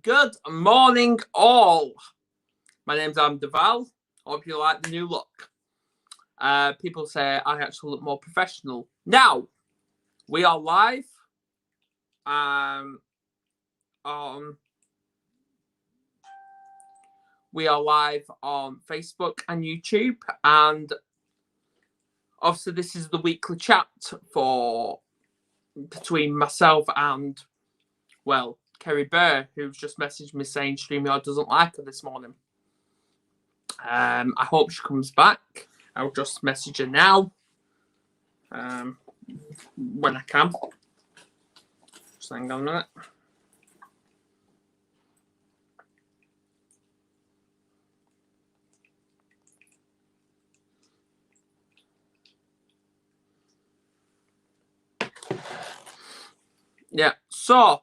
Good morning, all. My name's Adam Duval. Hope you like the new look. People say I actually look more professional. Now, we are live on Facebook and YouTube, and obviously this is the weekly chat between myself and, well, Kerry Burr, who's just messaged me saying StreamYard doesn't like her this morning. I hope she comes back. I'll just message her now when I can. Just hang on a minute. Yeah, so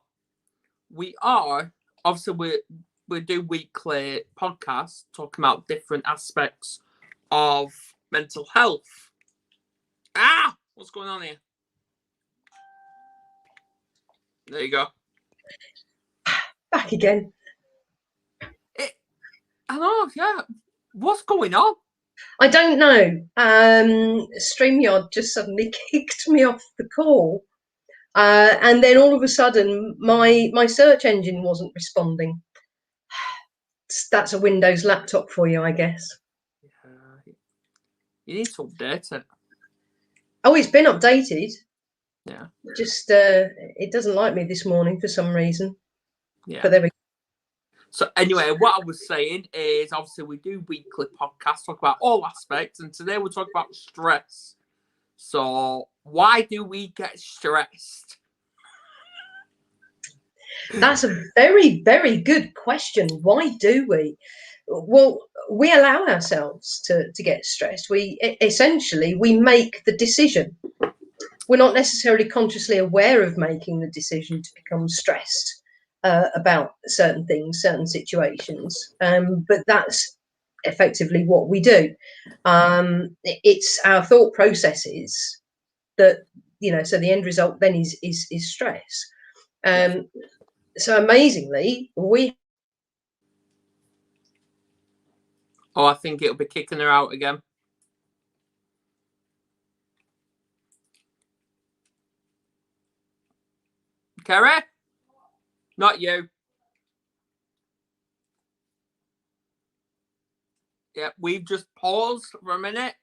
we are, obviously we do weekly podcasts talking about different aspects of mental health. What's going on here? There you go. Back again. I know, yeah. What's going on? I don't know. StreamYard just suddenly kicked me off the call. And then all of a sudden, my search engine wasn't responding. That's a Windows laptop for you, I guess. Yeah. You need to update it. Oh, it's been updated. Yeah. Just, it doesn't like me this morning for some reason. Yeah. But there we go. So anyway, what I was saying is, obviously, we do weekly podcasts, talk about all aspects, and today we'll talk about stress. So why do we get stressed? That's a very, very good question. Why do we? Well, we allow ourselves to get stressed. We make the decision. We're not necessarily consciously aware of making the decision to become stressed about certain things, certain situations. But that's effectively what we do. It's our thought processes that, so the end result then is stress. So amazingly, I think it'll be kicking her out again. Kerry? Not you. Yeah, we've just paused for a minute.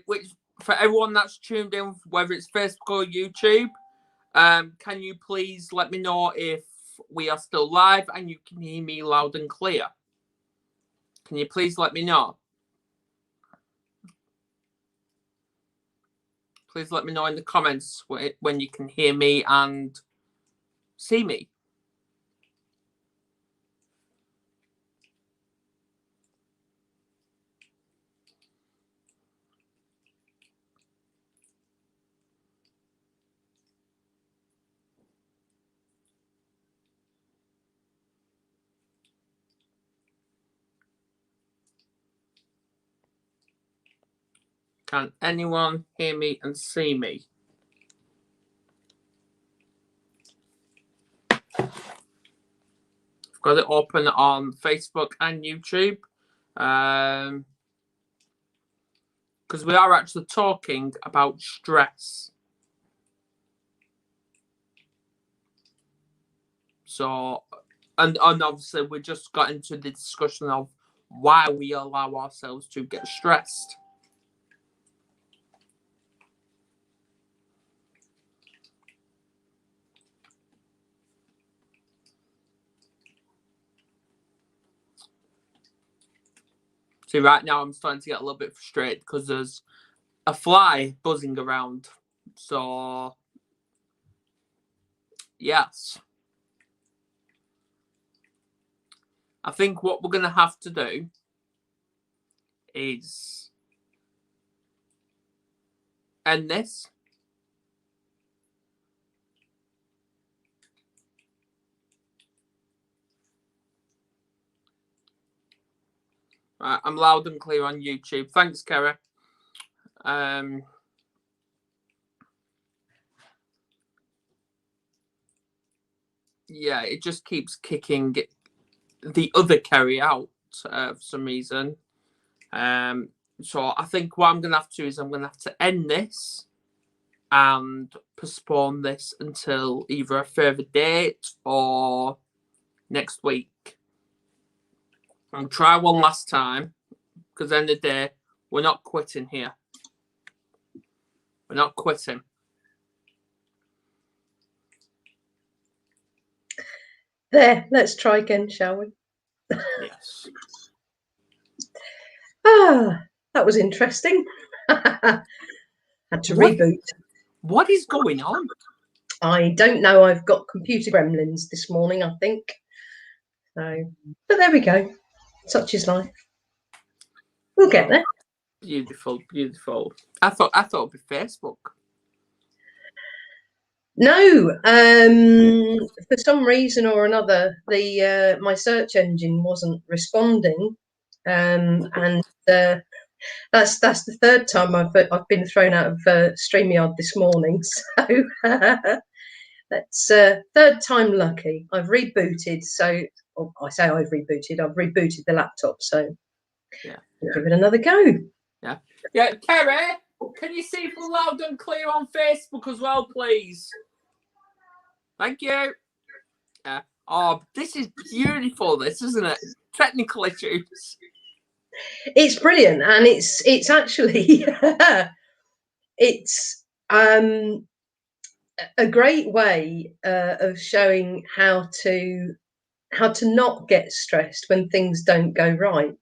Which for everyone that's tuned in, whether it's Facebook or YouTube, can you please let me know if we are still live and you can hear me loud and clear? Can you please let me know? Please let me know in the comments when you can hear me and see me. Can anyone hear me and see me? I've got it open on Facebook and YouTube. Because we are actually talking about stress. So, and obviously we just got into the discussion of why we allow ourselves to get stressed. See, right now I'm starting to get a little bit frustrated because there's a fly buzzing around. So, yes. I think what we're going to have to do is end this. Right, I'm loud and clear on YouTube. Thanks, Kerry. yeah, it just keeps kicking the other Kerry out for some reason. So I think what I'm going to have to do is I'm going to have to end this and postpone this until either a further date or next week. I'll try one last time, because at the end of the day, we're not quitting here. We're not quitting. There, let's try again, shall we? Yes. That was interesting. Had to reboot. What is going on? I don't know. I've got computer gremlins this morning, I think. So, but there we go. Such is life. We'll get there. Beautiful, beautiful. I thought it'd be Facebook. No, for some reason or another, the my search engine wasn't responding, and that's the third time I've been thrown out of StreamYard this morning. So that's third time lucky. I've rebooted. So I say I've rebooted the laptop. So yeah, give it another go. Yeah, Kerry, can you see if we're loud and clear on Facebook as well, please? Thank you. Yeah. Oh, this is beautiful, this, isn't it? Technical issues. It's brilliant, and it's actually it's a great way of showing how to not get stressed when things don't go right.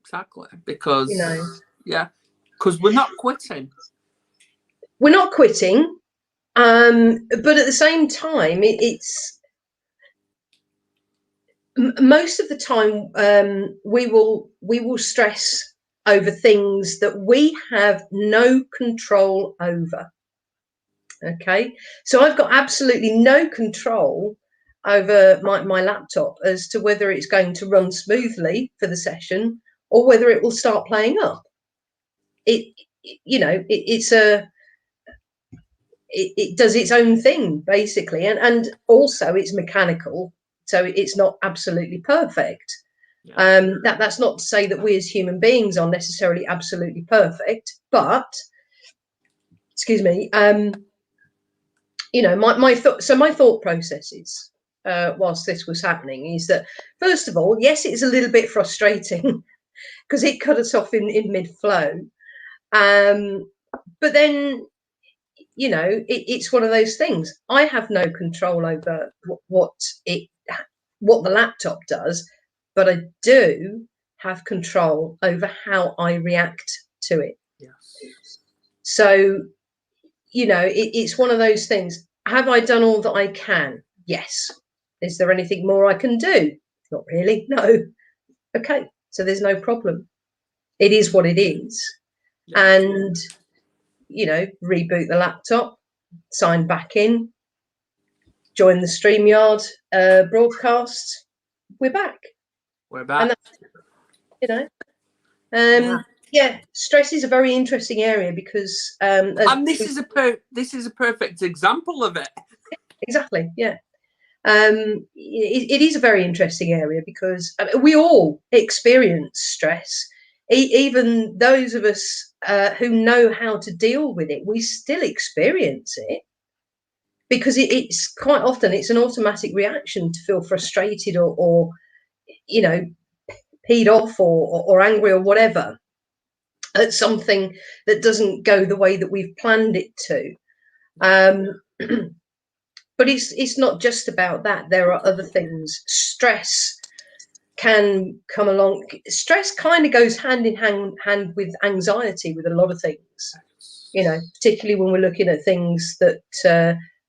Exactly, because because we're not quitting. We're not quitting, but at the same time, it's most of the time we will stress over things that we have no control over. Okay, so I've got absolutely no control over my laptop as to whether it's going to run smoothly for the session or whether it will start playing up. It does its own thing basically, and also it's mechanical, so it's not absolutely perfect. That's not to say that we as human beings are necessarily absolutely perfect, but excuse me, my thought processes whilst this was happening is that, first of all, yes, it's a little bit frustrating because it cut us off in mid-flow, but then it's one of those things. I have no control over what the laptop does, but I do have control over how I react to it. Yes. So it's one of those things. Have I done all that I can? Yes. Is there anything more I can do? Not really. No. Okay. So there's no problem. It is what it is. Yeah. And reboot the laptop, sign back in, join the StreamYard broadcast. We're back. And stress is a very interesting area because and this is a perfect example of it. Exactly. Yeah. It is a very interesting area because we all experience stress. Even those of us who know how to deal with it, we still experience it because it's quite often it's an automatic reaction to feel frustrated or peed off or angry or whatever at something that doesn't go the way that we've planned it to. But it's not just about that. There are other things. Stress can come along. Stress kind of goes hand in hand with anxiety with a lot of things, particularly when we're looking at things that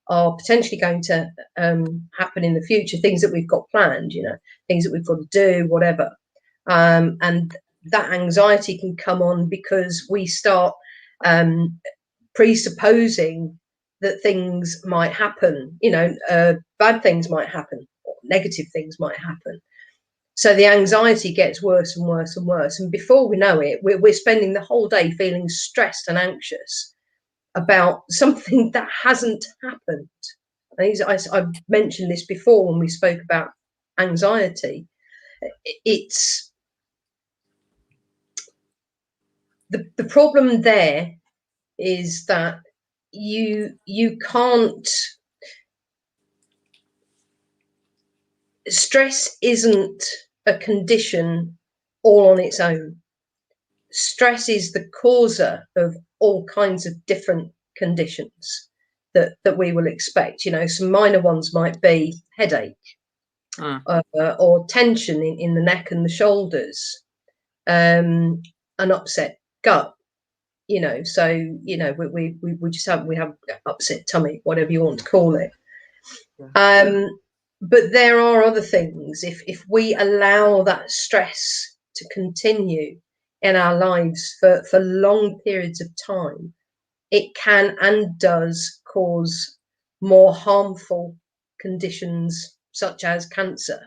are potentially going to happen in the future, things that we've got planned, things that we've got to do, whatever. And that anxiety can come on because we start presupposing that things might happen, bad things might happen, or negative things might happen. So the anxiety gets worse and worse and worse. And before we know it, we're spending the whole day feeling stressed and anxious about something that hasn't happened. I mentioned this before when we spoke about anxiety. It's the problem there is that you can't. Stress isn't a condition all on its own. Stress is the causer of all kinds of different conditions that we will expect. Some minor ones might be headache, or tension in the neck and the shoulders, an upset gut. So we just have upset tummy, whatever you want to call it. But there are other things. If we allow that stress to continue in our lives for long periods of time, it can and does cause more harmful conditions such as cancer.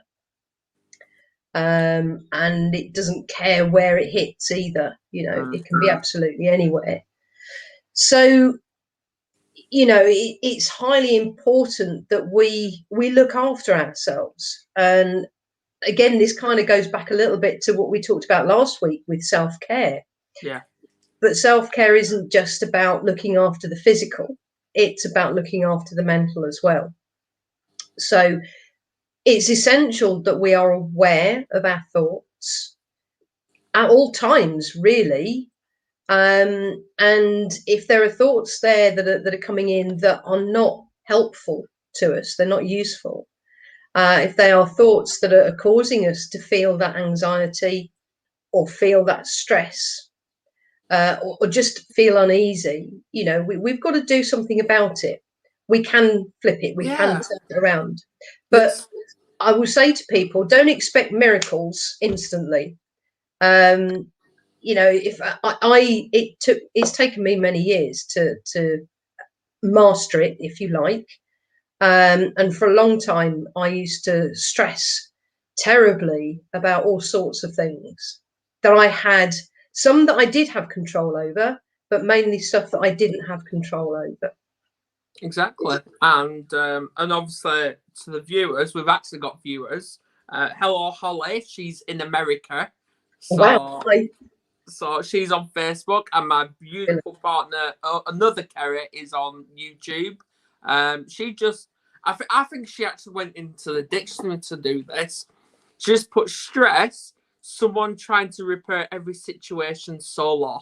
And it doesn't care where it hits either. It can be absolutely anywhere. So it's highly important that we look after ourselves. And again, this kind of goes back a little bit to what we talked about last week with self-care. Yeah. But self-care isn't just about looking after the physical, it's about looking after the mental as well. So it's essential that we are aware of our thoughts at all times, really. And if there are thoughts there that are coming in that are not helpful to us, they're not useful. If they are thoughts that are causing us to feel that anxiety or feel that stress, or just feel uneasy, we've got to do something about it. We can flip it, we can turn it around. But I will say to people, don't expect miracles instantly. If it's taken me many years to master it, if you like. And for a long time, I used to stress terribly about all sorts of things that I had, some that I did have control over, but mainly stuff that I didn't have control over. Exactly. And obviously to the viewers, we've actually got viewers. Hello, Holly. She's in America. So, wow. So she's on Facebook, and my beautiful partner, another Kerry, is on YouTube. I think she actually went into the dictionary to do this. She just put stress, someone trying to repair every situation solo.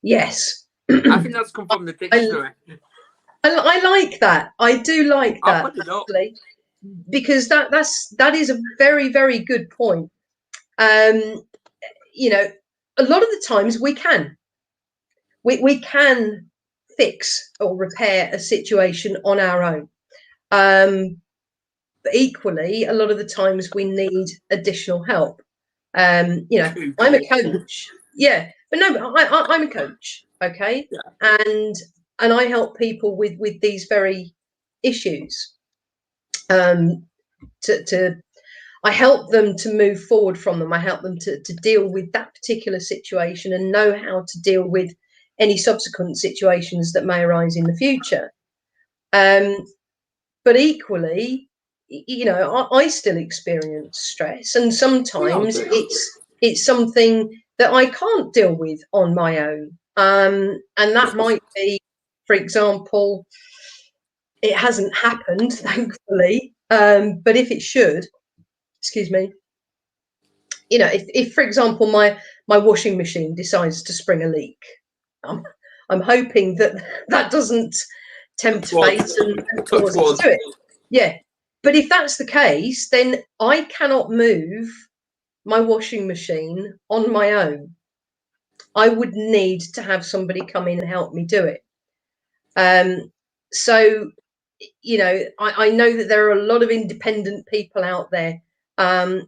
Yes. I think that's come from the dictionary. I like that. I do like that, I'll put it up. actually, because that is a very, very good point. A lot of the times we can fix or repair a situation on our own. But equally, a lot of the times we need additional help. I'm a coach. Yeah, but no, I'm a coach. Okay, yeah. and I help people with these very issues. I help them to move forward from them. I help them to deal with that particular situation and know how to deal with any subsequent situations that may arise in the future. But equally, I still experience stress, and sometimes it's something that I can't deal with on my own. And that might be, for example, it hasn't happened, thankfully, but if it should, excuse me, if for example my washing machine decides to spring a leak, I'm hoping that doesn't tempt fate and cause us to do it. Yeah, but if that's the case, then I cannot move my washing machine on my own. I would need to have somebody come in and help me do it. So I know that there are a lot of independent people out there, and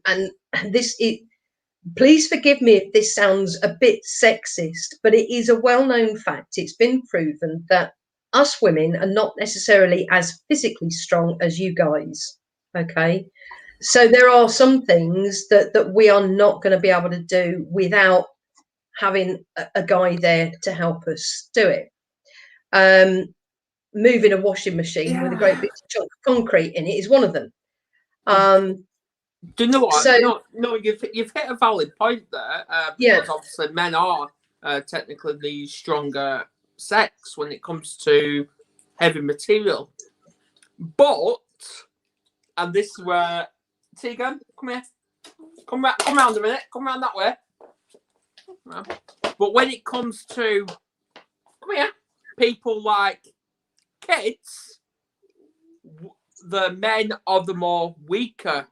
please forgive me if this sounds a bit sexist, but it is a well-known fact. It's been proven that us women are not necessarily as physically strong as you guys. Okay, so there are some things that we are not going to be able to do without having a guy there to help us do it. moving a washing machine with a great big chunk of concrete in it is one of them. Do you know what? So no, you've hit a valid point there, because obviously men are technically the stronger sex when it comes to heavy material. But, and this is where, Tegan, come here. Come round a minute. Come round that way. But when it comes to, come here, people like kids, the men are the more weaker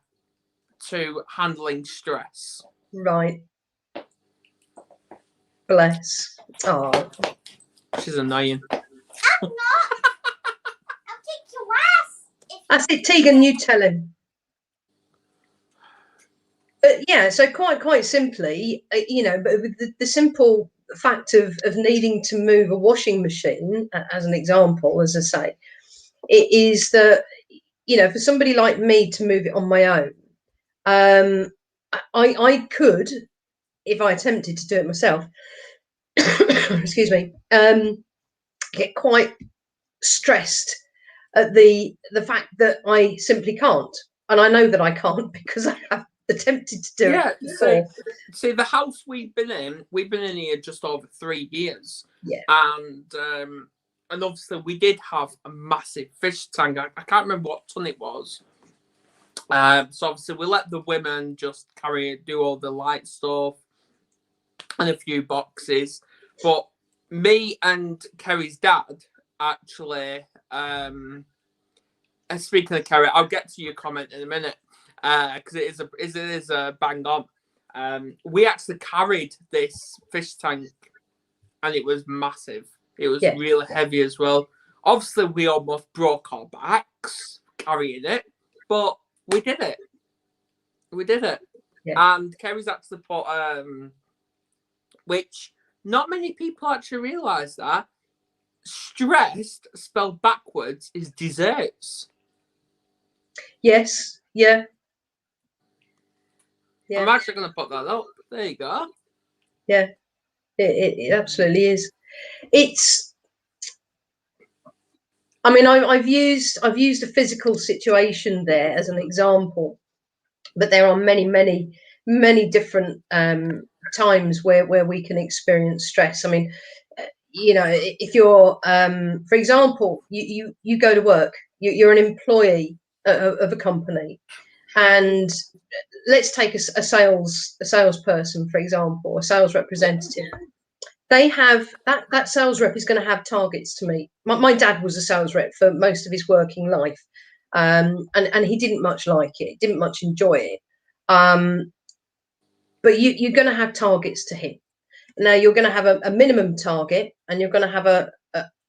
to handling stress. Right. Bless. Oh. She's annoying. I'm not. I'll kick your ass. I said, Tegan, you tell him. But yeah, so quite simply, you know, but the simple fact of needing to move a washing machine, as an example, as I say, it is that, you know, for somebody like me to move it on my own, I could, if I attempted to do it myself, excuse me, get quite stressed at the fact that I simply can't, and I know that I can't because I have attempted to do it before. See, the house we've been in here just over 3 years. Yeah. And obviously we did have a massive fish tank. I can't remember what ton it was. So obviously we let the women just do all the light stuff and a few boxes. But me and Kerry's dad actually, speaking of Kerry, I'll get to your comment in a minute, because it is a bang on. We actually carried this fish tank, and it was massive. It was really heavy as well. Obviously, we almost broke our backs carrying it, but we did it. We did it. Yeah. And Kerry's actually put, which not many people actually realise that, stressed spelled backwards is desserts. Yes. Yeah. Yeah. I'm actually going to put that up. There you go. Yeah, it absolutely is. It's. I mean, I've used a physical situation there as an example, but there are many different times where we can experience stress. I mean, you know, if you're, for example, you go to work, you're an employee of a company, and let's take a salesperson, for example, a sales representative. They have that sales rep is going to have targets to meet. My dad was a sales rep for most of his working life, and he didn't much like it, didn't much enjoy it. But you're going to have targets to hit. Now you're going to have a minimum target, and you're going to have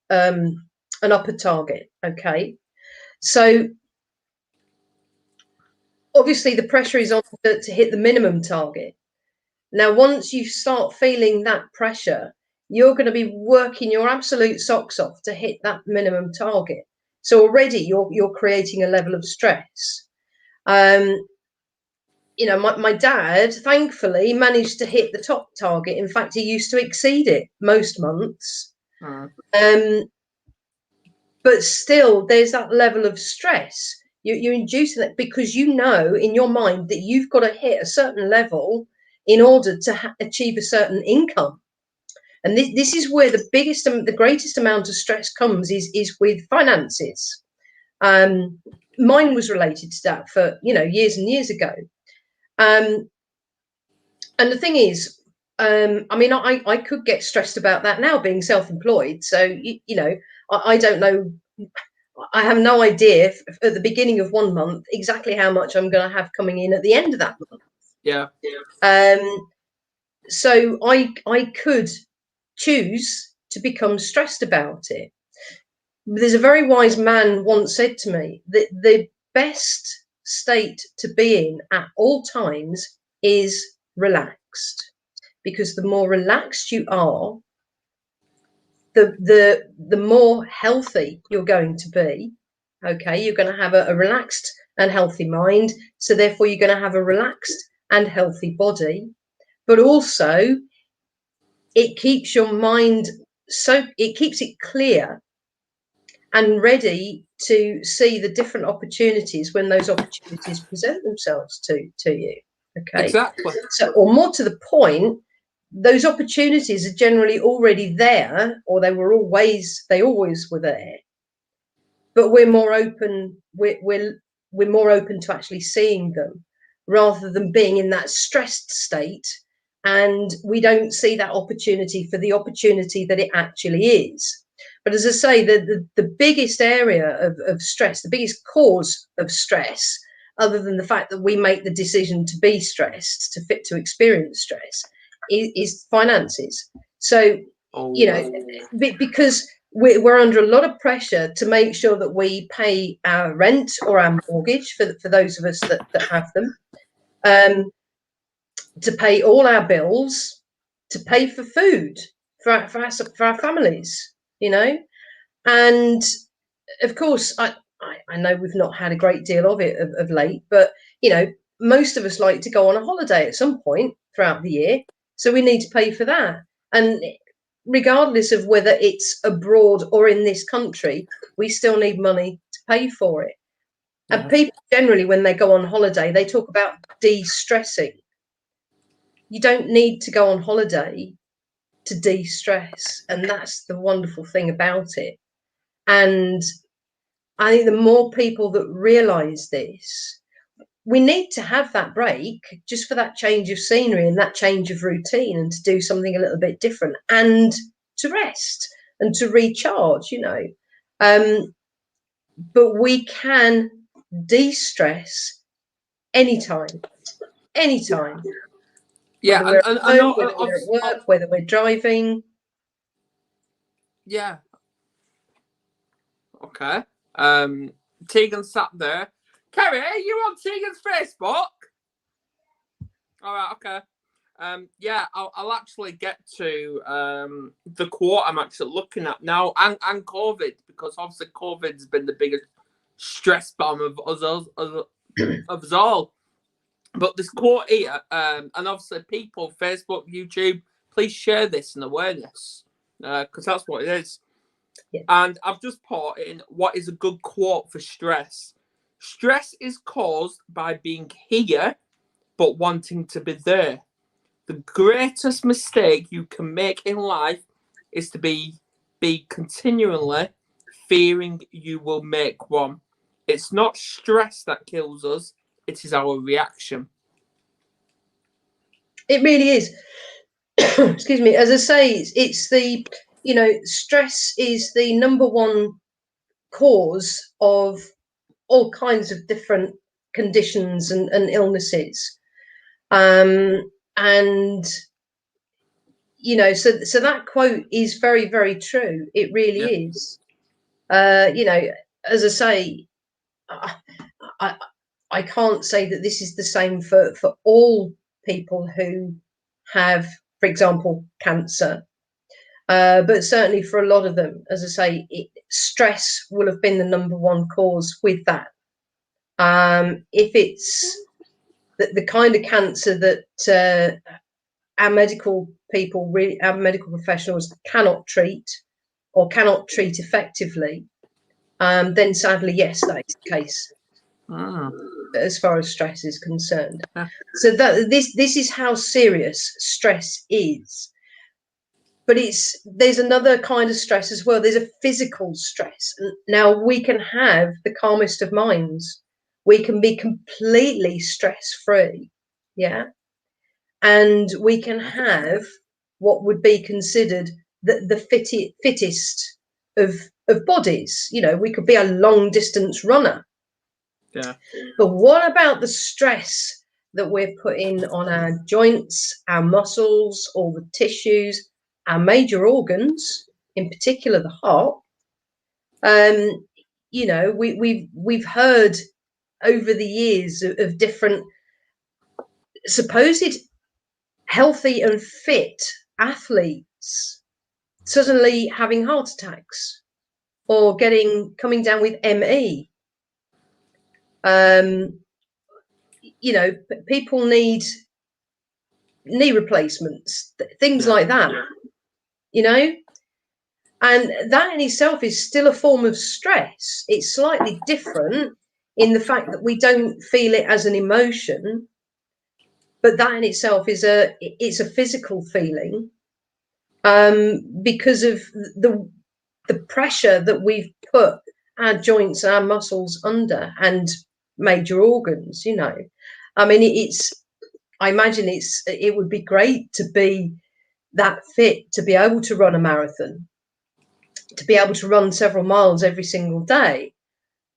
an upper target. Okay, so obviously the pressure is on to hit the minimum target. Now, once you start feeling that pressure, you're going to be working your absolute socks off to hit that minimum target. So already you're creating a level of stress. You know, my dad, thankfully, managed to hit the top target. In fact, he used to exceed it most months. But still, there's that level of stress. You're inducing that because you know in your mind that you've got to hit a certain level in order to achieve a certain income. And this is where the greatest amount of stress comes is with finances. Mine was related to that for, you know, years and years ago. And the thing is, I mean, I could get stressed about that now being self-employed. So, you know, I don't know. I have no idea at the beginning of one month exactly how much I'm going to have coming in at the end of that month. Yeah. So I could choose to become stressed about it. There's a very wise man once said to me that the best state to be in at all times is relaxed, because the more relaxed you are, the more healthy you're going to be. Okay, you're going to have a relaxed and healthy mind, so therefore you're going to have a relaxed and healthy body. But also it keeps your mind, so it keeps it clear and ready to see the different opportunities when those opportunities present themselves to you. Okay. Exactly. So, or more to the point, those opportunities are generally already there, or they always were there. But we're more open. We're more open to actually seeing them, rather than being in that stressed state, and we don't see that opportunity for the opportunity that it actually is. But as I say, the biggest area of stress, the biggest cause of stress, other than the fact that we make the decision to be stressed, to experience stress, is finances. So, you know, because we're under a lot of pressure to make sure that we pay our rent or our mortgage for those of us that have them, to pay all our bills, to pay for food for our families, you know. And of course, I know we've not had a great deal of it of late, but you know, most of us like to go on a holiday at some point throughout the year, so we need to pay for that. And regardless of whether it's abroad or in this country, we still need money to pay for it. Yeah. And people generally, when they go on holiday, they talk about de-stressing. You don't need to go on holiday to de-stress, and that's the wonderful thing about it. And I think the more people that realize this, we need to have that break just for that change of scenery and that change of routine, and to do something a little bit different, and to rest and to recharge, you know. But we can de-stress anytime. Yeah, Whether we're and at home, whether we're at work, whether we're driving. Yeah. Okay. Tegan sat there. Kerry, you on Tegan's Facebook? All right. Okay. Yeah, I'll actually get to the quote I'm actually looking at now, and COVID, because obviously COVID's been the biggest stress bomb of us all. But this quote here, and obviously people, Facebook, YouTube, please share this in awareness, because that's what it is. Yeah. And I've just put in what is a good quote for stress. Stress is caused by being here, but wanting to be there. The greatest mistake you can make in life is to be continually fearing you will make one. It's not stress that kills us, it is our reaction. It really is. Excuse me. As I say, it's the, you know, stress is the number one cause of all kinds of different conditions and illnesses. And you know, so that quote is very, very true. It really is. You know, as I say, I can't say that this is the same for all people who have, for example, cancer. But certainly for a lot of them, as I say, stress will have been the number one cause with that. If it's the kind of cancer that our medical people, our medical professionals cannot treat, or cannot treat effectively, then sadly, yes, that is the case. As far as stress is concerned. So that this is how serious stress is. But there's another kind of stress as well. There's a physical stress. Now, we can have the calmest of minds. We can be completely stress-free, yeah? And we can have what would be considered the fittest of bodies. You know, we could be a long-distance runner. Yeah. But what about the stress that we're putting on our joints, our muscles, all the tissues, our major organs, in particular the heart? You know, we've heard over the years of different supposed healthy and fit athletes suddenly having heart attacks or coming down with ME. You know, people need knee replacements, things like that, you know. And that in itself is still a form of stress. It's slightly different in the fact that we don't feel it as an emotion, but that in itself is it's a physical feeling, because of the pressure that we've put our joints, our muscles under, and major organs. You know, I mean, I imagine it would be great to be that fit, to be able to run a marathon, to be able to run several miles every single day.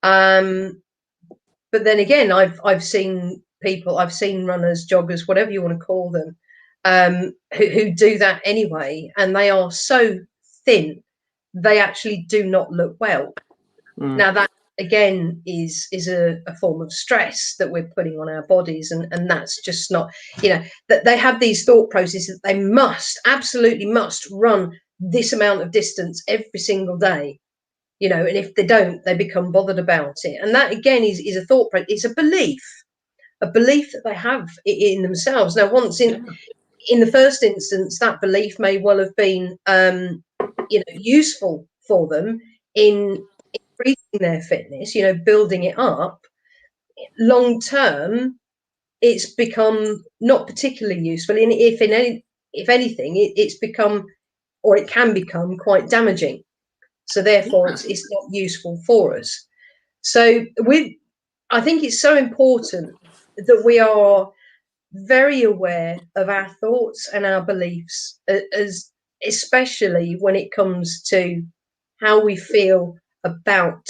But then again, I've seen people, I've seen runners, joggers, whatever you want to call them, who do that anyway, and they are so thin, they actually do not look well. Now that again is a form of stress that we're putting on our bodies, and that's just not, you know, that they have these thought processes that they absolutely must run this amount of distance every single day. You know, and if they don't, they become bothered about it. And that again is a thought process. It's a belief that they have in themselves. Now, once in the first instance, that belief may well have been, you know, useful for them in increasing their fitness, you know, building it up. Long term, it's become not particularly useful. And if anything, it's become, or it can become, quite damaging. So therefore, it's not useful for us. So I think it's so important that we are very aware of our thoughts and our beliefs, especially when it comes to how we feel about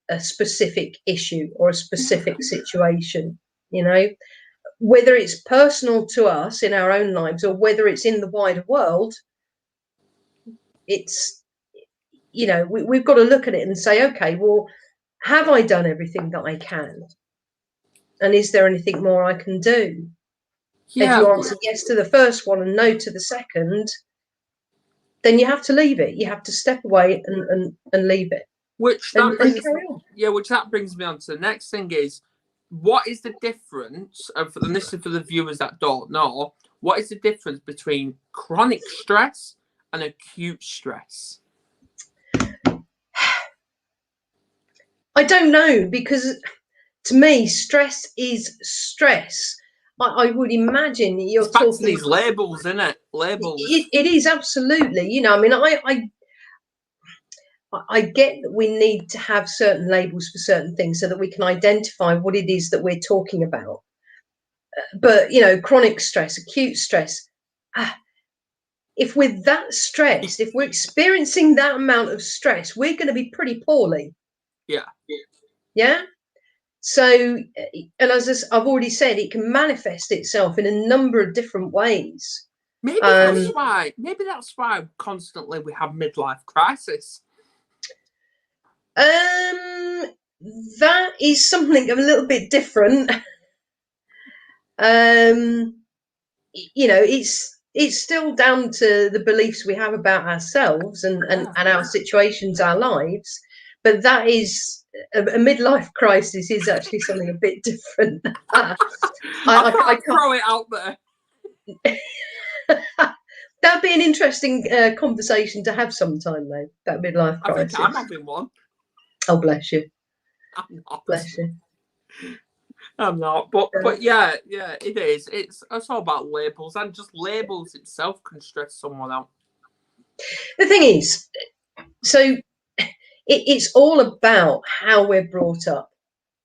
a specific issue or a specific situation. You know, whether it's personal to us in our own lives or whether it's in the wider world, it's, you know, we've got to look at it and say, okay, well, have I done everything that I can? And is there anything more I can do? If you answer yes to the first one and no to the second, then you have to leave it. You have to step away and leave it. Which that brings me on to the next thing is, what is the difference, and this is for the viewers that don't know, what is the difference between chronic stress and acute stress? I don't know, because to me, stress is stress. I would imagine you're talking to these labels, isn't it? Labels. It is, absolutely. You know, I mean, I get that we need to have certain labels for certain things so that we can identify what it is that we're talking about. But, you know, chronic stress, acute stress, if we're that stressed, if we're experiencing that amount of stress, we're going to be pretty poorly. Yeah. So, and as I've already said, it can manifest itself in a number of different ways. Maybe that's why constantly we have midlife crisis. That is something a little bit different. You know, it's still down to the beliefs we have about ourselves and our situations, our lives. But that is a midlife crisis is actually something a bit different. I can't throw it out there. That'd be an interesting conversation to have sometime, though. That midlife crisis. I think I'm having one. Oh, bless you. I'm not. Bless you. I'm not, but yeah, it is. It's all about labels, and just labels itself can stress someone out. The thing is, so it's all about how we're brought up,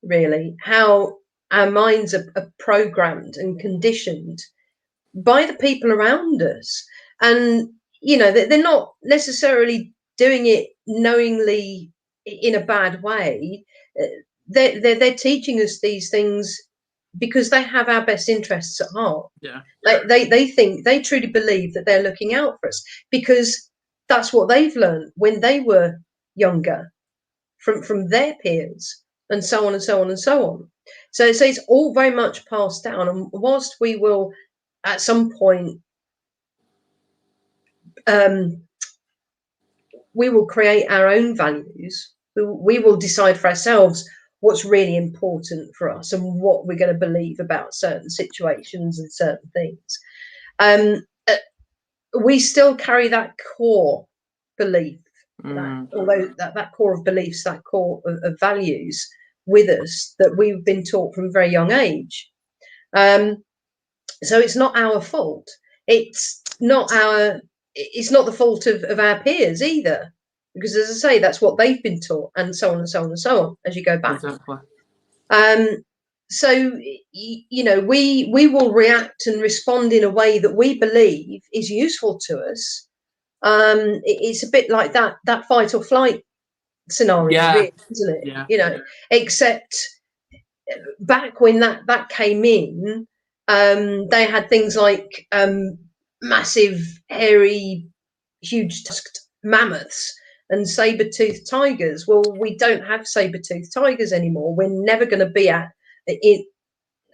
really, how our minds are programmed and conditioned by the people around us. And, you know, they're not necessarily doing it knowingly in a bad way. They're teaching us these things because they have our best interests at heart. Yeah. They think, they truly believe that they're looking out for us because that's what they've learned when they were younger from their peers, and so on and so on and so on. So it's all very much passed down. And whilst we will at some point we will create our own values, we will decide for ourselves what's really important for us and what we're going to believe about certain situations and certain things. We still carry that core belief Although that core of beliefs, that core of values with us that we've been taught from a very young age. So it's not our fault. It's not the fault of our peers either, because as I say, that's what they've been taught, and so on and so on and so on as you go back. Exactly. So we will react and respond in a way that we believe is useful to us. It's a bit like that fight or flight scenario, really, isn't it? Yeah. Except back when that came in, they had things like massive, hairy, huge tusked mammoths and saber-toothed tigers. Well, we don't have saber-toothed tigers anymore. We're never going to be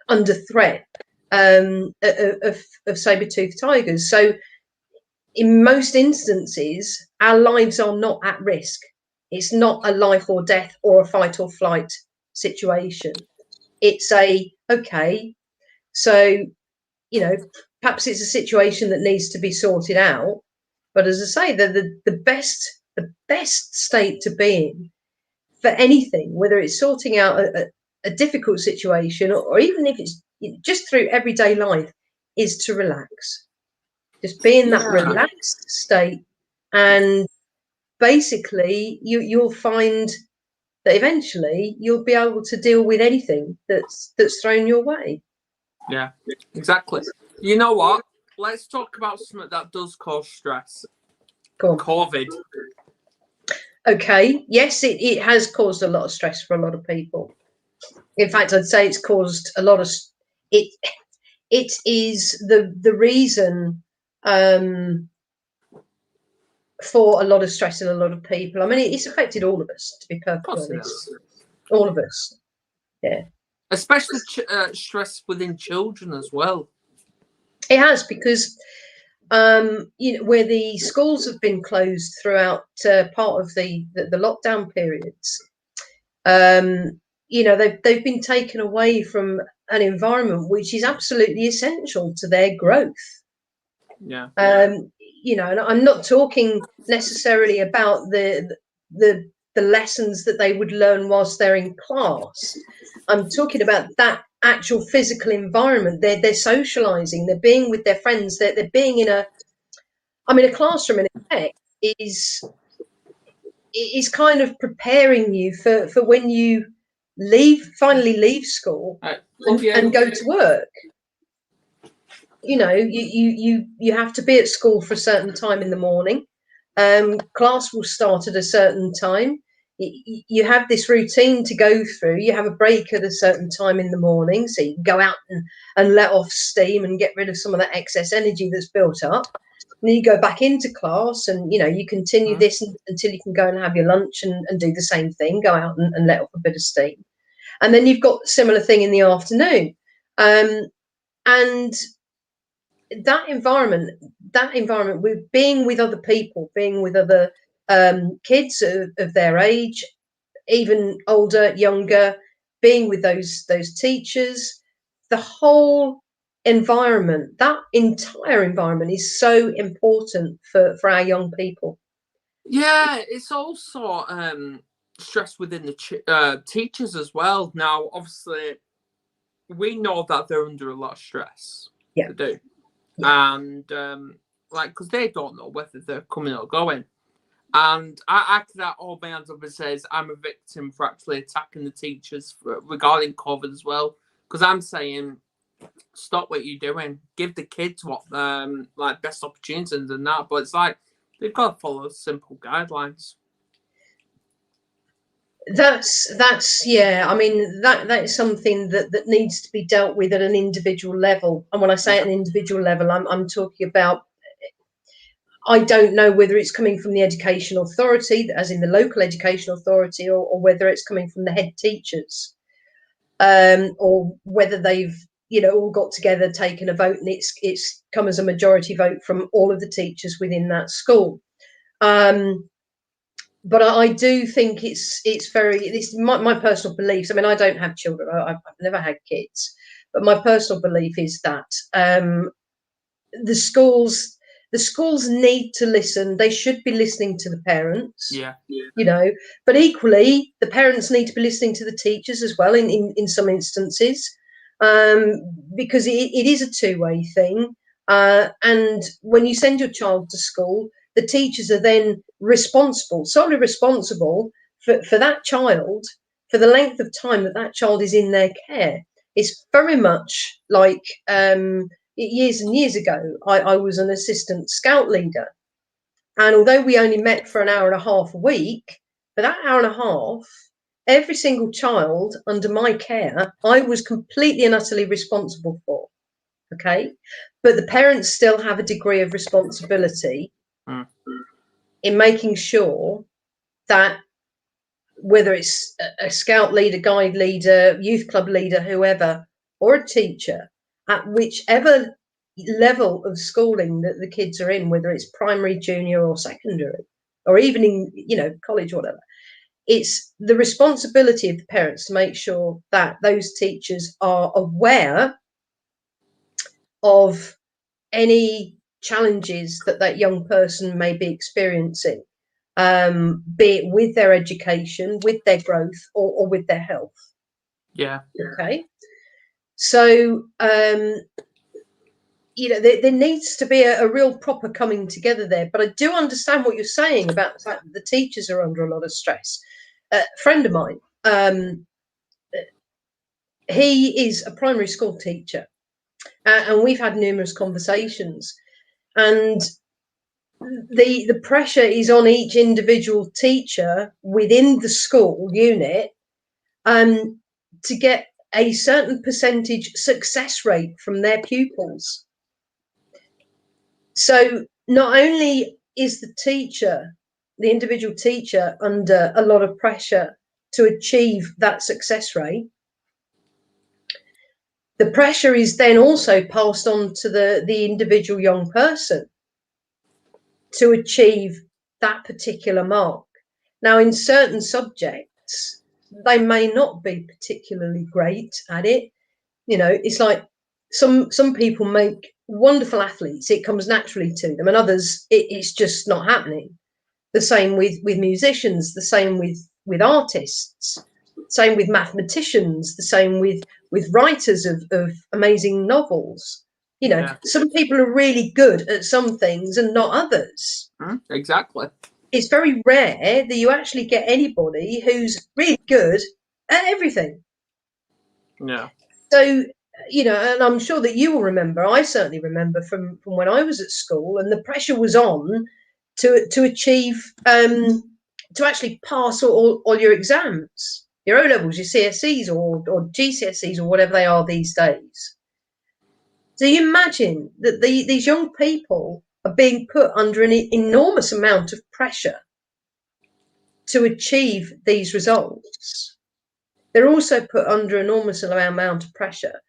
under threat of saber-toothed tigers. So in most instances, our lives are not at risk. It's not a life or death or a fight or flight situation. It's okay, so perhaps it's a situation that needs to be sorted out. But as I say, the best state to be in for anything, whether it's sorting out a difficult situation or even if it's just through everyday life, is to relax. Just be in that relaxed state, and basically you'll find that eventually you'll be able to deal with anything that's thrown your way. Yeah, exactly. You know what? Let's talk about something that does cause stress. Go on. COVID. Okay. Yes, it has caused a lot of stress for a lot of people. In fact, I'd say it's caused a lot of it. It is the reason for a lot of stress in a lot of people. I mean, it's affected all of us, to be perfectly honest. All of us. Yeah. Especially stress within children as well. It has, because where the schools have been closed throughout part of the lockdown periods, they've been taken away from an environment which is absolutely essential to their growth. Yeah. And I'm not talking necessarily about the lessons that they would learn whilst they're in class. I'm talking about that actual physical environment. They're socialising. They're being with their friends. They're being in a classroom, in effect, is kind of preparing you for when you finally leave school and go to work. You have to be at school for a certain time in the morning. Class will start at a certain time. You have this routine to go through. You have a break at a certain time in the morning, so you can go out and let off steam and get rid of some of that excess energy that's built up. And then you go back into class, and you continue this until you can go and have your lunch and do the same thing, go out and let off a bit of steam. And then you've got a similar thing in the afternoon. And that environment with being with other people, being with other kids of their age, even older, younger, being with those teachers, the whole environment, that entire environment is so important for our young people. Yeah, it's also stress within the teachers as well. Now, obviously, we know that they're under a lot of stress. Yeah. They do. Yeah. And because they don't know whether they're coming or going. And I could hold my hands up and says I'm a victim for actually attacking the teachers regarding COVID as well. Because I'm saying, stop what you're doing. Give the kids what best opportunities and that. But it's like they've got to follow simple guidelines. That's yeah. I mean, that is something that needs to be dealt with at an individual level. And when I say at an individual level, I'm talking about, I don't know whether it's coming from the education authority, as in the local education authority, or whether it's coming from the head teachers, or whether they've all got together, taken a vote, and it's come as a majority vote from all of the teachers within that school. But I do think it's my personal beliefs. I mean, I don't have children. I've never had kids, but my personal belief is that the schools the schools need to listen. They should be listening to the parents. Yeah. You know, but equally, the parents need to be listening to the teachers as well in some instances, because it is a two-way thing. And when you send your child to school, the teachers are then solely responsible for that child, for the length of time that child is in their care. It's very much like years and years ago, I was an assistant scout leader. And although we only met for an hour and a half a week, for that hour and a half, every single child under my care, I was completely and utterly responsible for. Okay. But the parents still have a degree of responsibility in making sure that whether it's a scout leader, guide leader, youth club leader, whoever, or a teacher, at whichever level of schooling that the kids are in, whether it's primary, junior, or secondary, or even in, you know, college or whatever, it's the responsibility of the parents to make sure that those teachers are aware of any challenges that young person may be experiencing, be it with their education, with their growth, or with their health. Yeah. Okay. So, you know, there needs to be a real proper coming together there. But I do understand what you're saying about the fact that the teachers are under a lot of stress. A friend of mine, he is a primary school teacher, and we've had numerous conversations. And the pressure is on each individual teacher within the school unit to get a certain percentage success rate from their pupils. So not only is the individual teacher, under a lot of pressure to achieve that success rate, the pressure is then also passed on to the individual young person to achieve that particular mark. Now, in certain subjects, they may not be particularly great at it. You know, it's like some people make wonderful athletes. It comes naturally to them, and others, it's just not happening. The same with musicians, the same with artists, same with mathematicians, the same with writers of amazing novels. You know, some people are really good at some things and not others. Exactly. It's very rare that you actually get anybody who's really good at everything. Yeah. So, you know, and I'm sure that you will remember, I certainly remember from when I was at school, and the pressure was on to achieve, to actually pass all your exams, your O-levels, your CSEs or GCSEs or whatever they are these days. So you imagine that these young people are being put under an enormous amount of pressure to achieve these results. They're also put under an enormous amount of pressure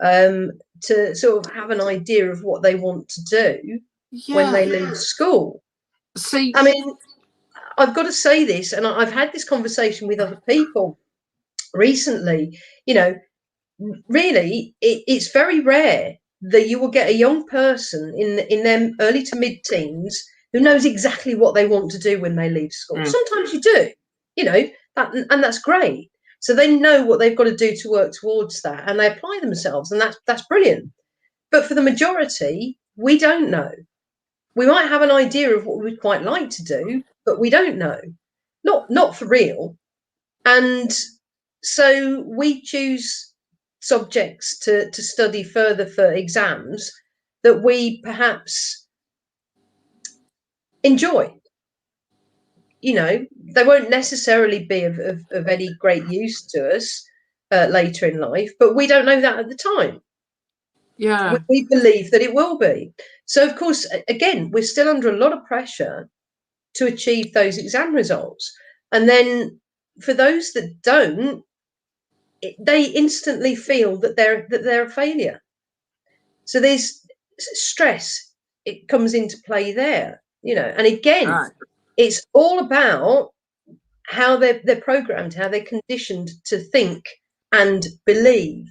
to sort of have an idea of what they want to do when they leave school. See, I mean, I've got to say this, and I've had this conversation with other people recently. You know, really, it's very rare that you will get a young person in their early to mid-teens who knows exactly what they want to do when they leave school. Sometimes you do, you know, and that's great. So they know what they've got to do to work towards that, and they apply themselves, and that's brilliant. But for the majority, we don't know. We might have an idea of what we'd quite like to do, but we don't know. Not for real. And so we choose subjects to study further for exams that we perhaps enjoy. You know, they won't necessarily be of any great use to us later in life, but we don't know that at the time. yeah, We believe that it will be. So, of course, again, we're still under a lot of pressure to achieve those exam results. And then for those that don't, they instantly feel that they're a failure. So there's stress. It comes into play there, you know. And again, it's all about how they're programmed, how they're conditioned to think and believe.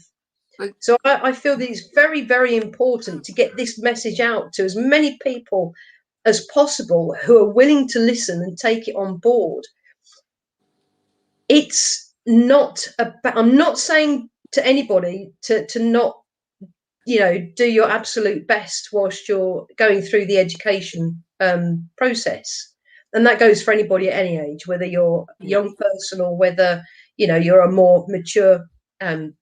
So I feel that it's very, very important to get this message out to as many people as possible who are willing to listen and take it on board. It's not about, I'm not saying to anybody to not, do your absolute best whilst you're going through the education process. And that goes for anybody at any age, whether you're a young person or whether, you're a more mature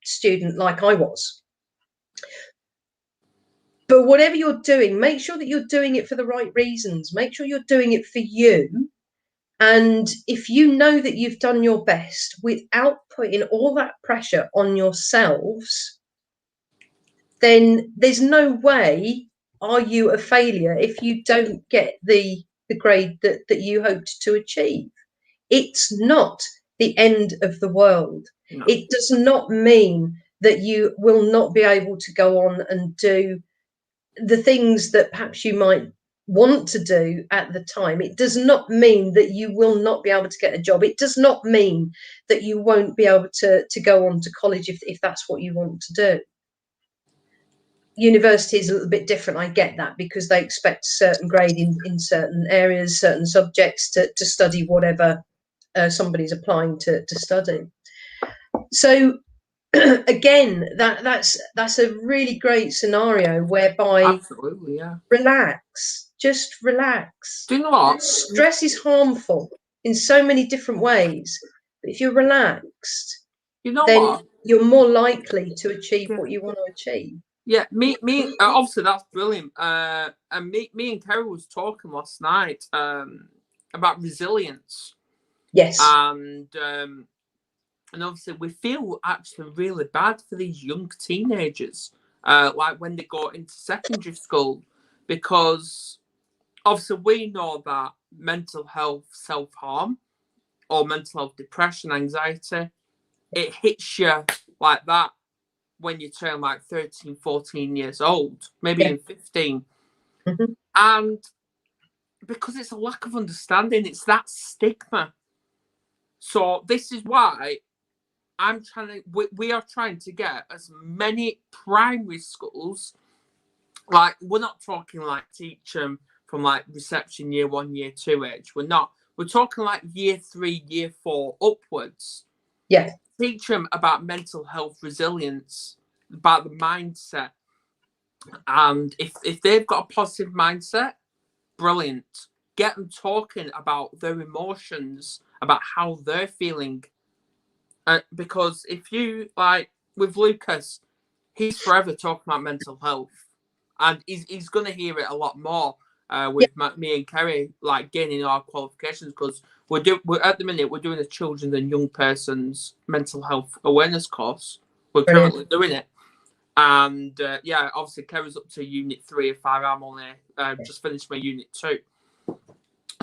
student like I was. But whatever you're doing, make sure that you're doing it for the right reasons. Make sure you're doing it for you. And if you know that you've done your best without putting all that pressure on yourselves, then there's no way are you a failure if you don't get the grade that you hoped to achieve. It's not the end of the world. No. It does not mean that you will not be able to go on and do the things that perhaps you might want to do at the time. It does not mean that you will not be able to get a job. It does not mean that you won't be able to go on to college if that's what you want to do. University is a little bit different. I get that, because they expect a certain grade in certain areas, certain subjects to study whatever somebody's applying to study. So again, that's a really great scenario whereby absolutely, relax, just relax. Do you know what? Stress is harmful in so many different ways, but if you're relaxed, then you're more likely to achieve what you want to achieve. Yeah, me. Obviously, that's brilliant. And me and Kerry was talking last night about resilience. Yes. And obviously, we feel actually really bad for these young teenagers, like when they go into secondary school, because obviously we know that mental health self-harm or mental health depression, anxiety, it hits you like that when you turn like 13, 14 years old, maybe even 15. Mm-hmm. And because it's a lack of understanding, it's that stigma. So this is why we are trying to get as many primary schools, like we're not talking like teach them from like reception year 1, year 2 age. We're talking like year 3, year 4 upwards. Yeah. Teach them about mental health resilience, about the mindset. And if they've got a positive mindset, brilliant. Get them talking about their emotions, about how they're feeling. Because if you, like with Lucas, he's forever talking about mental health, and he's going to hear it a lot more with me and Kerry, like gaining our qualifications, because we're at the minute we're doing a children and young persons mental health awareness course. We're currently doing it, and obviously Kerry's up to unit 3 or 5. I'm only just finished my unit 2,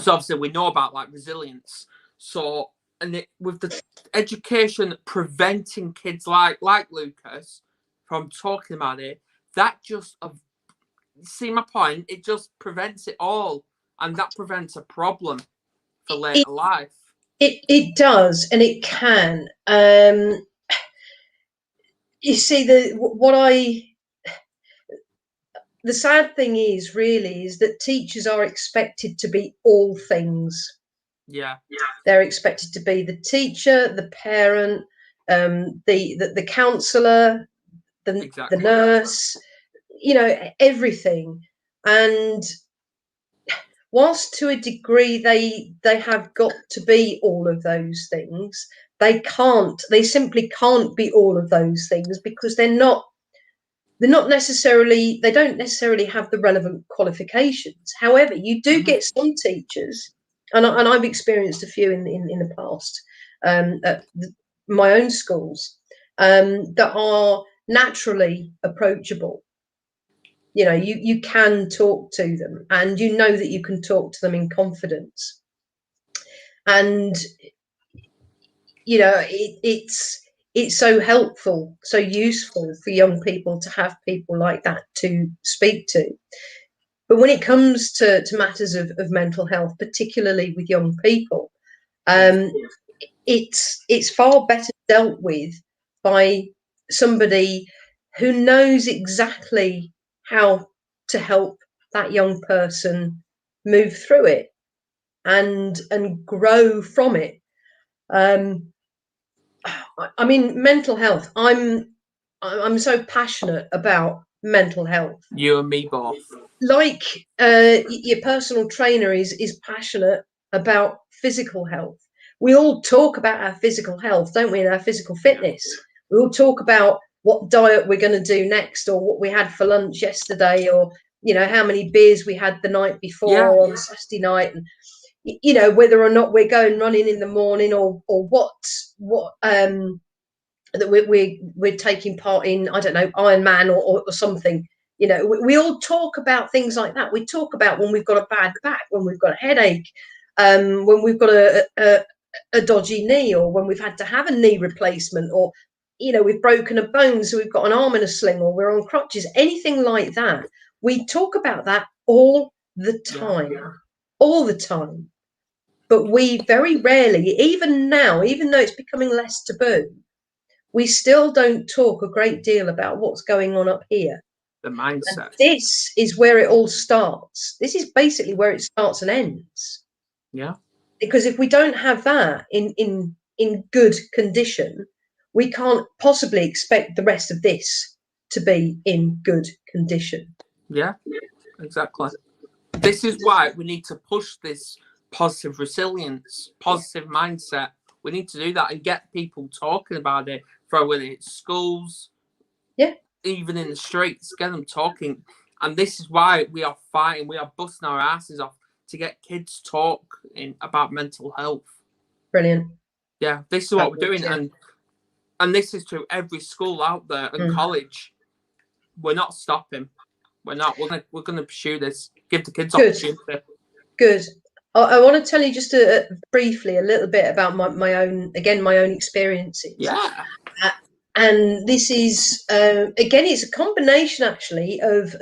so obviously we know about like resilience. So. And with the education preventing kids like Lucas from talking about it, that just see my point. It just prevents it all, and that prevents a problem for later life. It does, and it can. You see, the sad thing is that teachers are expected to be all things. Yeah. They're expected to be the teacher, the parent, the counsellor, the nurse, everything. And whilst to a degree they have got to be all of those things, they simply can't be all of those things, because they don't necessarily have the relevant qualifications. However, you do get some teachers, and I've experienced a few in the past at my own schools, that are naturally approachable. You can talk to them, and you know that you can talk to them in confidence. And it's so helpful, so useful for young people to have people like that to speak to. But when it comes to matters of mental health, particularly with young people, it's far better dealt with by somebody who knows exactly how to help that young person move through it and grow from it. I mean, mental health. I'm so passionate about mental health. You and me both. Like your personal trainer is passionate about physical health. We all talk about our physical health, don't we, and our physical fitness. We all talk about what diet we're going to do next, or what we had for lunch yesterday, or how many beers we had the night before on Saturday night, and whether or not we're going running in the morning, or what that we're taking part in, I don't know, Ironman or something. We all talk about things like that. We talk about when we've got a bad back, when we've got a headache, when we've got a dodgy knee, or when we've had to have a knee replacement, or we've broken a bone, so we've got an arm in a sling, or we're on crutches, anything like that. We talk about that all the time, all the time. But we very rarely, even now, even though it's becoming less taboo, we still don't talk a great deal about what's going on up here. The mindset. And this is where it all starts. This is basically where it starts and ends. Yeah. Because if we don't have that in good condition, we can't possibly expect the rest of this to be in good condition. Yeah, exactly. This is why we need to push this positive resilience, positive mindset. We need to do that and get people talking about it, whether it's schools, even in the streets, get them talking. And this is why we are fighting, we are busting our asses off to get kids talking about mental health. Brilliant. Yeah, this is what we're doing. And this is to every school out there and college. We're not stopping. We're not. We're going to pursue this. Give the kids opportunity. Good. I want to tell you just briefly a little bit about my own experiences. Yeah. And this is again, it's a combination actually of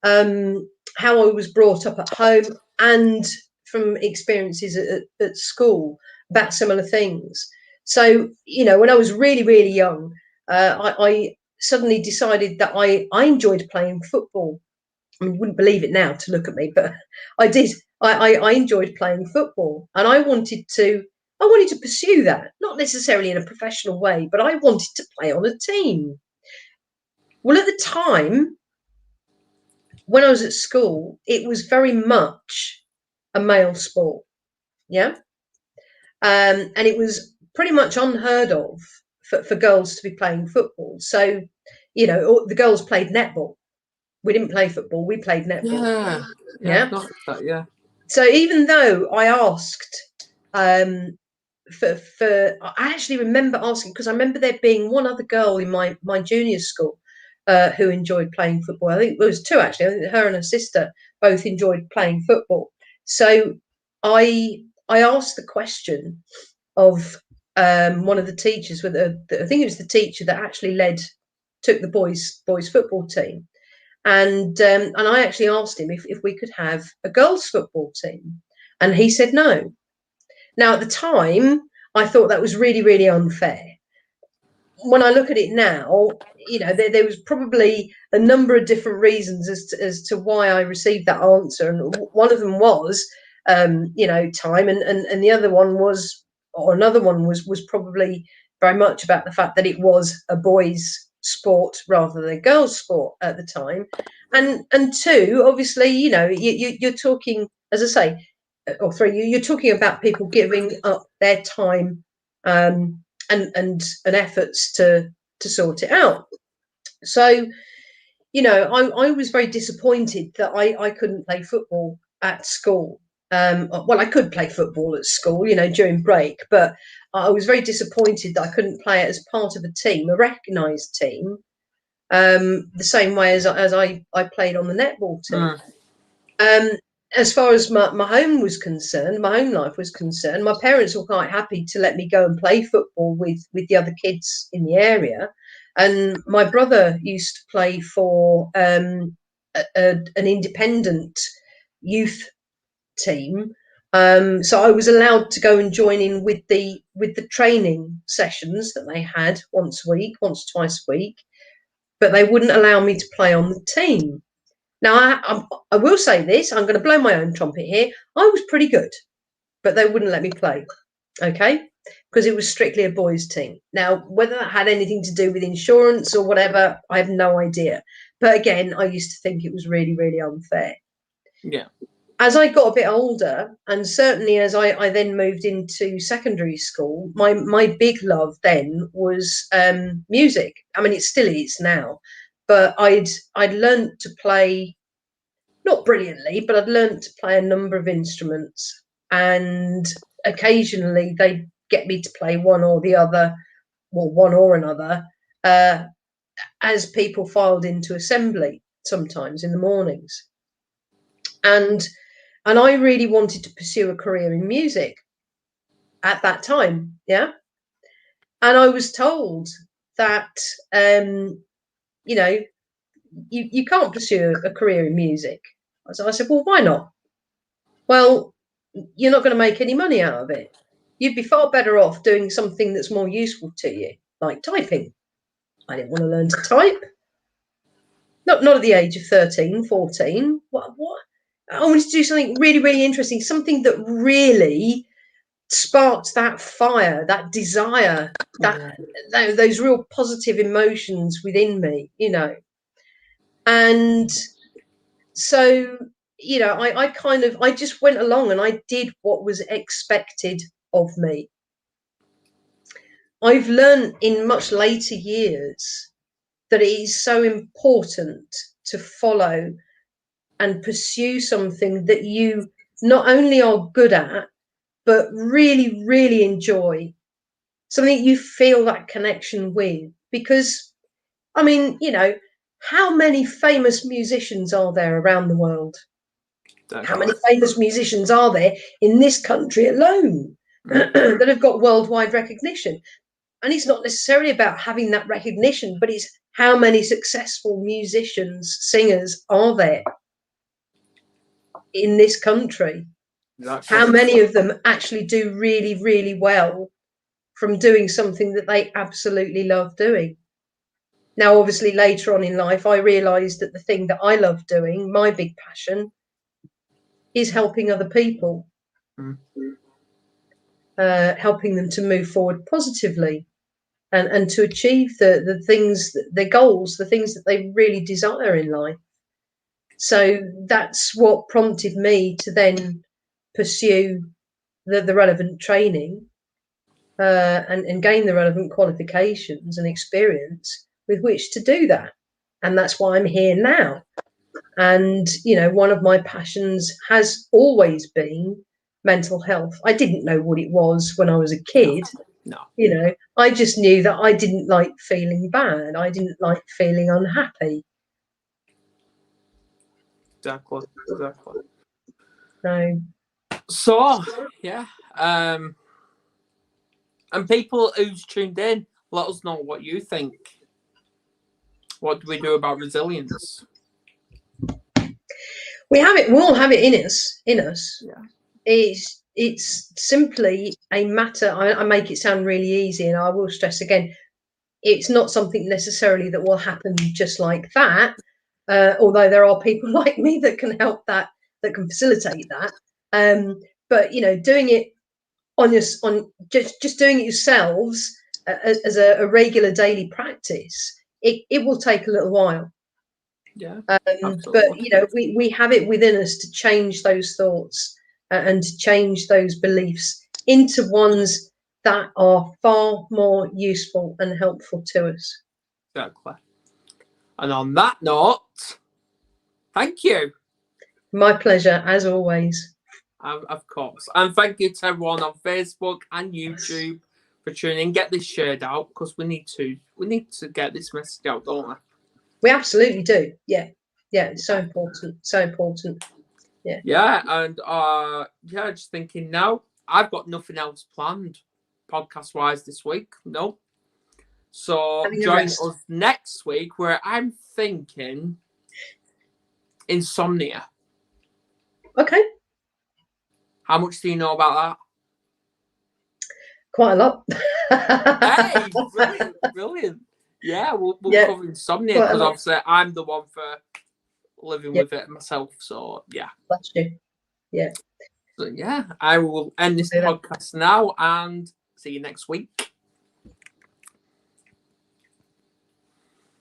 how I was brought up at home and from experiences at school about similar things. So when I was really, really young, I suddenly decided that I enjoyed playing football. I mean, you wouldn't believe it now to look at me, but I did. I enjoyed playing football, and I wanted to pursue that, not necessarily in a professional way, but I wanted to play on a team. Well, at the time, when I was at school, it was very much a male sport, and it was pretty much unheard of for girls to be playing football. So, the girls played netball. We didn't play football. We played netball. Yeah. So even though I asked I actually remember asking, because I remember there being one other girl in my junior school who enjoyed playing football. I think there was two actually. I think her and her sister both enjoyed playing football. So I asked the question of one of the teachers, I think it was the teacher that actually took the boys football team. And I actually asked him if we could have a girls' football team, and he said no. Now, at the time, I thought that was really, really unfair. When I look at it now, there was probably a number of different reasons as to why I received that answer, and one of them was, time, and the other one was, or another one was probably very much about the fact that it was a boys' sport rather than a girls' sport at the time, and two, obviously, you're talking, as I say, or three, you're talking about people giving up their time and efforts to sort it out. So, I was very disappointed that I couldn't play football at school. Well, I could play football at school, during break, but I was very disappointed that I couldn't play it as part of a team, a recognised team, the same way as I played on the netball team. As far as my home was concerned, my home life was concerned, my parents were quite happy to let me go and play football with the other kids in the area. And my brother used to play for an independent youth team. So I was allowed to go and join in with the training sessions that they had once or twice a week. but they wouldn't allow me to play on the team. Now, I will say this, I'm going to blow my own trumpet here. I was pretty good, but they wouldn't let me play, okay? Because it was strictly a boys' team. Now, whether that had anything to do with insurance or whatever, I have no idea. But again, I used to think it was really, really unfair. Yeah. As I got a bit older, and certainly as I then moved into secondary school, my big love then was music. I mean, it still is now, but I'd learned to play, not brilliantly, but I'd learned to play a number of instruments, and occasionally they'd get me to play one or the other, well, one or another, as people filed into assembly sometimes in the mornings. And I really wanted to pursue a career in music at that time, yeah. And I was told that, you know, you can't pursue a career in music. So I said, well, why not? Well, you're not going to make any money out of it. You'd be far better off doing something that's more useful to you, like typing. I didn't want to learn to type. Not at the age of 13, 14. What? I wanted to do something really, really interesting, something that really sparked that fire, that desire, those real positive emotions within me, you know. And so, you know, I just went along and I did what was expected of me. I've learned in much later years that it is so important to follow and pursue something that you not only are good at, but really, really enjoy, something you feel that connection with. Because, I mean, you know, how many famous musicians are there around the world? How many famous musicians are there in this country alone that have got worldwide recognition? And it's not necessarily about having that recognition, but it's how many successful musicians, singers are there in this country? Exactly. How many of them actually do really, really well from doing something that they absolutely love doing? Now, obviously, later on in life, I realised that the thing that I love doing, my big passion, is helping other people, helping them to move forward positively and to achieve the things, their goals, the things that they really desire in life. So that's what prompted me to then pursue the relevant training and gain the relevant qualifications and experience with which to do that. And that's why I'm here now. And, you know, one of my passions has always been mental health. I didn't know what it was when I was a kid. No. You know, I just knew that I didn't like feeling bad. I didn't like feeling unhappy. Exactly. So, yeah. And people who's tuned in, let us know what you think. What do we do about resilience? we have it. We all have it in us. Yeah. It's simply a matter. I make it sound really easy, and I will stress again, it's not something necessarily that will happen just like that. Although there are people like me that can help that can facilitate that. But you know, doing it on just doing it yourselves as a regular daily practice, it will take a little while. Yeah. But you know, we have it within us to change those thoughts and to change those beliefs into ones that are far more useful and helpful to us. Exactly. And on that note, thank you. My pleasure, as always. Of course. And thank you to everyone on Facebook and YouTube for tuning in. Get this shared out because we need to get this message out, don't we? We absolutely do. Yeah. It's so important. So important. Yeah. Yeah, and just thinking now, I've got nothing else planned podcast wise this week. No. So join us next week where I'm thinking insomnia. Okay. How much do you know about Quite a lot. that? Hey, brilliant. Yeah, we'll Yeah. cover insomnia Quite a because lot. obviously I'm the one for living Yeah. with it myself. So yeah. Bless you. Yeah. So yeah, I will end this Do that. podcast now and see you next week.